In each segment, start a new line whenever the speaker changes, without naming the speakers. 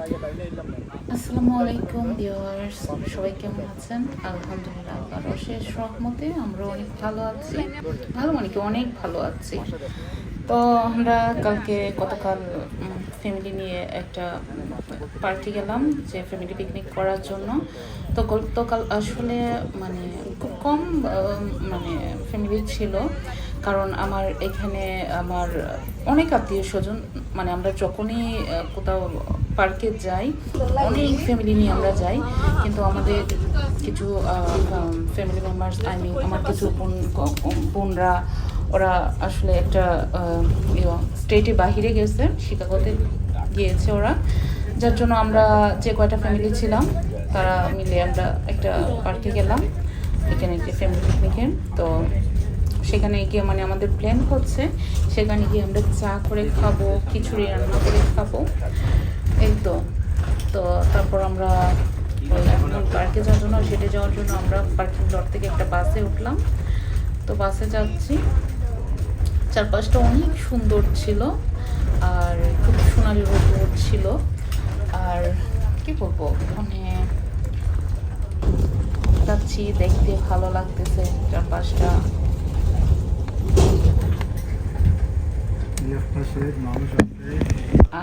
আসসালামু আলাইকুম ভিউয়ার্স, সবাই কেমন আছেন? আলহামদুলিল্লাহ, আল্লাহর অশেষ রহমতে আমরা অনেক ভালো আছি। ভালো মানে কি, অনেক ভালো আছি। তো আমরা গতকাল ফ্যামিলি নিয়ে একটা পার্টি গেলাম, যে ফ্যামিলি পিকনিক করার জন্য। তো গতকাল আসলে মানে খুব কম মানে ফ্যামিলি ছিল, কারণ আমার এখানে আমার অনেক আত্মীয় স্বজন, মানে আমরা যখনই কোথাও পার্কে যাই অনেক ফ্যামিলি নিয়ে আমরা যাই, কিন্তু আমাদের কিছু ফ্যামিলি মেম্বার্স, আমার কিছু বোনরা, ওরা আসলে একটা স্টেটে বাহিরে গেছে, শিকাগোতে গিয়েছে ওরা, যার জন্য আমরা যে কয়টা ফ্যামিলি ছিলাম তারা মিলে আমরা একটা পার্কে গেলাম, এখানে একটি ফ্যামিলি পিকনিকের। তো সেখানে গিয়ে মানে আমাদের প্ল্যান হচ্ছে সেখানে গিয়ে আমরা চা করে খাবো, খিচুড়ি রান্না করে খাবো, এই তো। তো তারপর আমরা পার্কে যাওয়ার জন্য, সেটে যাওয়ার জন্য আমরা পার্কিং লট থেকে একটা বাসে উঠলাম। তো বাসে যাচ্ছি, চারপাশটা অনেক সুন্দর ছিল আর খুব সোনালি রোদ ছিল, আর কি বলবো, মানে যাচ্ছি, দেখতে ভালো লাগতেছে চারপাশটা।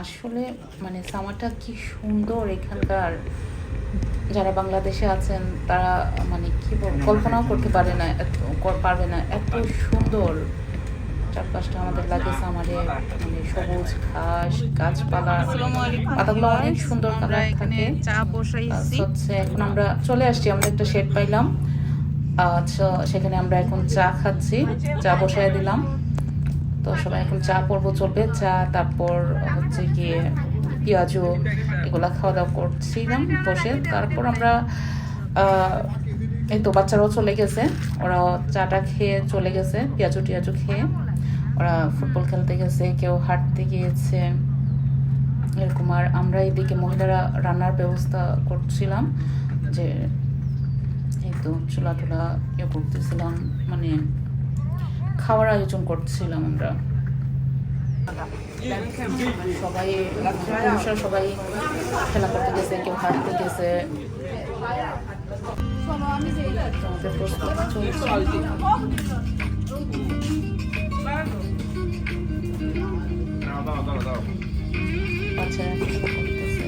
আসলে মানে সামারটা কি সুন্দর এখানকার, যারা বাংলাদেশে আছেন তারা মানে কি কল্পনাও করতে পারবে না এত সুন্দর চারপাশটা আমাদের লাগে সামারে, মানে সবুজ ঘাস, গাছপালা, পাতাগুলো অনেক সুন্দর কালার থাকে।
চা বসাইছি,
হচ্ছে এখন আমরা চলে আসছি, আমরা একটা শেড পাইলাম, আচ্ছা সেখানে আমরা এখন চা খাচ্ছি, চা বসাই দিলাম। তো সবাই এখন চা পর্ব চলবে, চা, তারপর হচ্ছে গিয়ে পেঁয়াজু, এগুলা খাওয়া দাওয়া করছিলাম বসে। তারপর আমরা এই তো বাচ্চারাও চলে গেছে, ওরা চাটা খেয়ে চলে গেছে, পেঁয়াজু টিয়াজু খেয়ে ওরা ফুটবল খেলতে গেছে, কেউ হাঁটতে গিয়েছে এরকম। আর আমরা এদিকে মহিলারা রান্নার ব্যবস্থা করছিলাম, যে এই তো চুলা টুলা করতেছিলাম, মানে খাওয়ার আয়োজন করছিলাম আমরা। সবাই পুরুষরা সবাই খেলা করতে গেছে, কেউ হাঁটতে গেছে, আমাদের প্রস্তুতি চলছে। বাচ্চারা কিছু করতেছে।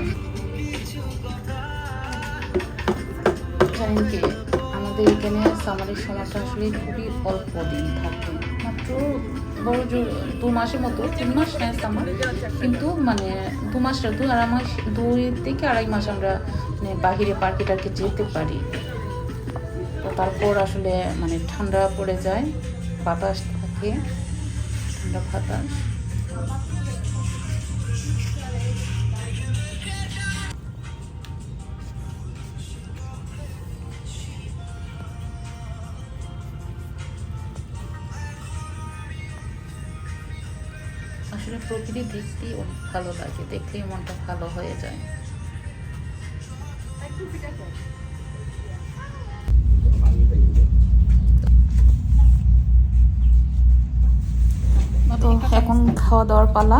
জানেন কি, আমাদের এখানে সামারের সময়টা আসলে খুবই অল্প দিন থাকে, মাত্র বড় 2 মাসের মতো, 3 মাস নেয় সামার, কিন্তু মানে 2 মাস, 2 থেকে আড়াই মাস আমরা মানে বাহিরে পার্কে টার্কে যেতে পারি। তো তারপর আসলে মানে ঠান্ডা পড়ে যায়, বাতাস থাকে, ঠান্ডা বাতাস। আসলে প্রকৃতি দেখতেই অনেক ভালো লাগে, দেখলেই মনটা ভালো হয়ে যায়। তো এখন খাওয়া দাওয়ার পালা,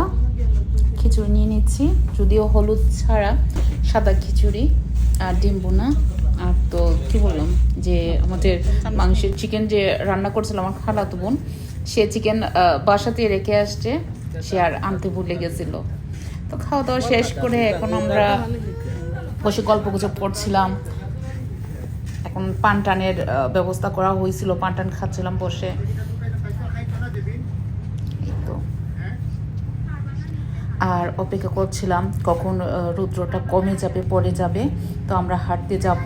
খিচুড়ি নিয়ে নিচ্ছি, যদিও হলুদ ছাড়া, সাদা খিচুড়ি আর ডিম বোনা। আর তো কি বললাম, যে আমাদের মাংসের চিকেন যে রান্না করছিল আমার খালাতো বোন, সে চিকেন বাসাতে রেখে আসছে, সে আর আনতে ভুলে গেছিল। তো খাওয়া দাওয়া শেষ করে এখন আমরা বসে গল্প গুজব করছিলাম। এখন পান টানের ব্যবস্থা করা হয়েছিল, পান টান খাচ্ছিলাম বসে, আর অপেক্ষা করছিলাম কখন রৌদ্রটা কমে যাবে, পড়ে যাবে, তো আমরা হাঁটতে যাব,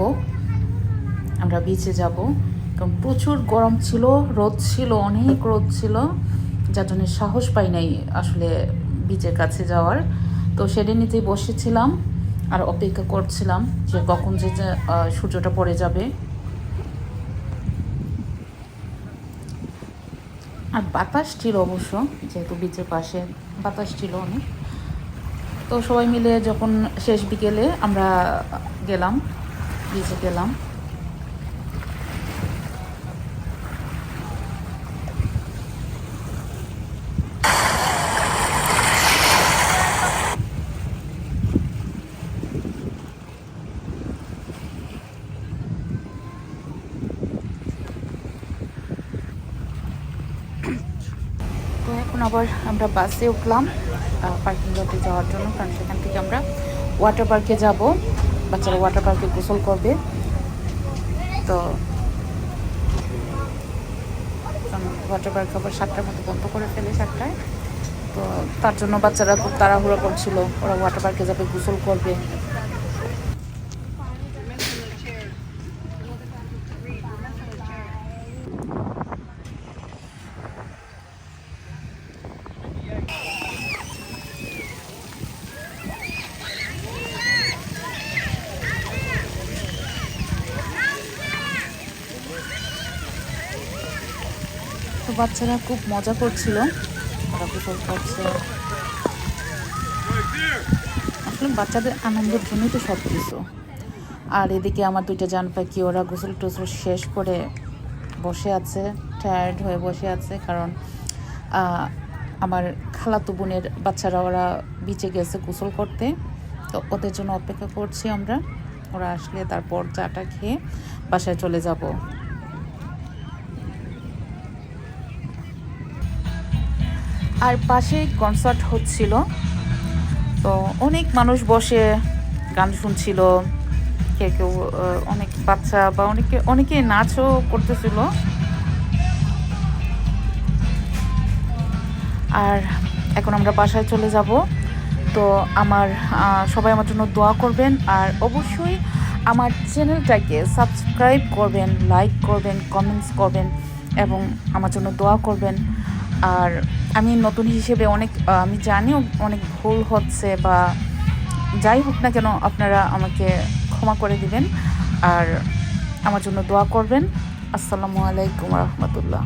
আমরা বিচে যাব। কারণ প্রচুর গরম ছিল, রোদ ছিল, অনেক রোদ ছিল, যার জন্য সাহস পাই নাই আসলে বিচের কাছে যাওয়ার। তো সেটা নিতেই বসেছিলাম আর অপেক্ষা করছিলাম যে কখন যে সূর্যটা পড়ে যাবে। আর বাতাস ছিল অবশ্য, যেহেতু বিচের পাশে বাতাস ছিল অনেক। তো সবাই মিলে যখন শেষ বিকেলে আমরা গেলাম, বিচে গেলাম। এখন আবার আমরা বাসে উঠলাম পার্কিং লটে যাওয়ার জন্য, কারণ সেখান থেকে আমরা ওয়াটার পার্কে যাব। বাচ্চারা ওয়াটার পার্কে গোসল করবে। তো ওয়াটার পার্ক আবার 7টার মতো বন্ধ করে ফেলে, 7টায়। তো তার জন্য বাচ্চারা খুব তাড়াহুড়ো করছিল, ওরা ওয়াটার পার্কে যাবে, গোসল করবে। তো বাচ্চারা খুব মজা করছিল, ওরা গোসল করছে। আসলে বাচ্চাদের আনন্দের জন্যই তো সব কিছু। আর এদিকে আমার 2টা জান পাখি, ওরা গোসল টোসল শেষ করে বসে আছে, টায়ার্ড হয়ে বসে আছে। কারণ আমার খালাতো বোনের বাচ্চারা ওরা বিচে গেছে গোসল করতে, তো ওদের জন্য অপেক্ষা করছি আমরা। ওরা আসলে তারপর চাটা খেয়ে বাসায় চলে যাব। আর পাশেই কনসার্ট হচ্ছিল, তো অনেক মানুষ বসে গান শুনছিল। কেউ অনেক বাচ্চা বা অনেকে নাচও করতেছিল। আর এখন আমরা বাসায় চলে যাব। তো সবাই আমার জন্য দোয়া করবেন, আর অবশ্যই আমার চ্যানেলটাকে সাবস্ক্রাইব করবেন, লাইক করবেন, কমেন্টস করবেন এবং আমার জন্য দোয়া করবেন। আর আমি নতুন হিসেবে আমি জানি অনেক ভুল হচ্ছে, বা যাই হোক না কেন আপনারা আমাকে ক্ষমা করে দিবেন আর আমার জন্য দোয়া করবেন। আসসালামু আলাইকুম রহমতুল্লাহ।